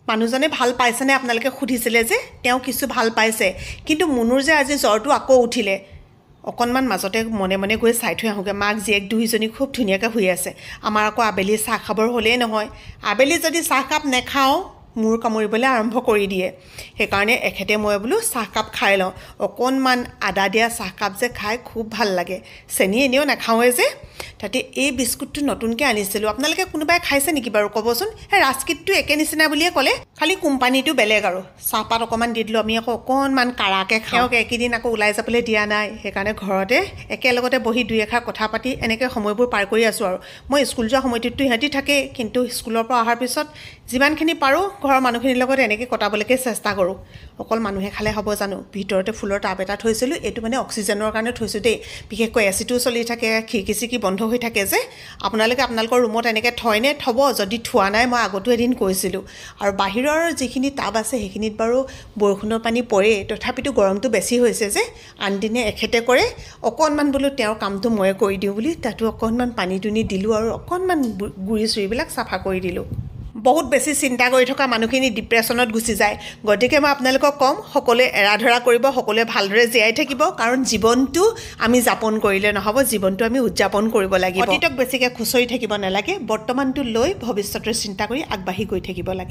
মানুহজনে ভাল পাইছেনে আপোনালোকে সুধিছিলে যে তেওঁ কিছু ভাল পাইছে কিন্তু মুনুৰ যে আজি জ্বৰটো আকৌ উঠিলে অকণমান মাজতে মনে মনে গৈ চাই থৈ আহোঁগৈ মাক জীয়েক দুইজনী খুব ধুনীয়াকৈ শুই আছে আমাৰ আকৌ আবেলি চাহ খাবৰ হ'লেই নহয় আবেলি যদি চাহকাপ নেখাওঁ মূৰ কামুৰিবলৈ আৰম্ভ কৰি দিয়ে সেইকাৰণে এখেতে মই বোলো চাহকাপ খাই লওঁ অকণমান আদা দিয়া চাহকাপ যে খাই খুব ভাল লাগে চেনি এনেও নাখাওঁৱে যে তাতে এই বিস্কুটটো নতুনকৈ আনিছিলোঁ আপোনালোকে কোনোবাই খাইছে নেকি বাৰু ক'বচোন সেই ৰাস্কিটটো একে নিচিনা বুলিয়ে ক'লে খালি কোম্পানীটো বেলেগ আৰু চাহপাত অকণমান দি দিলোঁ আমি আকৌ অকণমান কাৰাকৈ খাওঁ একেদিন আকৌ ওলাই যাবলৈ দিয়া নাই সেইকাৰণে ঘৰতে একেলগতে বহি দুই এষাৰ কথা পাতি এনেকৈ সময়বোৰ পাৰ কৰি আছোঁ আৰু মই স্কুল যোৱা সময়টোততো সিহঁতি থাকেই কিন্তু স্কুলৰ পৰা অহাৰ পিছত যিমানখিনি পাৰোঁ ঘৰৰ মানুহখিনিৰ লগত এনেকৈ কটাবলৈকে চেষ্টা কৰোঁ অকল মানুহে খালে হ'ব জানো ভিতৰতে ফুলৰ টাব এটা থৈছিলোঁ এইটো মানে অক্সিজেনৰ কাৰণে থৈছোঁ দেই বিশেষকৈ এচিটো চলি থাকে খিৰিকি চিকি বন্ধ হৈ থাকে যে আপোনালোকে আপোনালোকৰ ৰুমত এনেকৈ থয়নে থ'ব যদি থোৱা নাই মই আগতো এদিন কৈছিলোঁ আৰু বাহিৰৰ যিখিনি টাব আছে সেইখিনিত বাৰু বৰষুণৰ পানী পৰে তথাপিতো গৰমটো বেছি হৈছে যে আনদিনে এখেতে কৰে অকণমান বোলো তেওঁৰ কামটো ময়ে কৰি দিওঁ বুলি তাতো অকণমান পানী দুনি দিলোঁ আৰু অকণমান গুৰি চুৰিবিলাক চাফা কৰি দিলোঁ বহুত বেছি চিন্তা কৰি থকা মানুহখিনি ডিপ্ৰেশ্যনত গুচি যায় গতিকে মই আপোনালোকক ক'ম সকলোৱে এৰা ধৰা কৰিব সকলোৱে ভালদৰে জীয়াই থাকিব কাৰণ জীৱনটো আমি যাপন কৰিলে নহ'ব জীৱনটো আমি উদযাপন কৰিব লাগিব অতীতক বেছিকৈ খুচৰি থাকিব নালাগে বৰ্তমানটো লৈ ভৱিষ্যতৰ চিন্তা কৰি আগবাঢ়ি গৈ থাকিব লাগে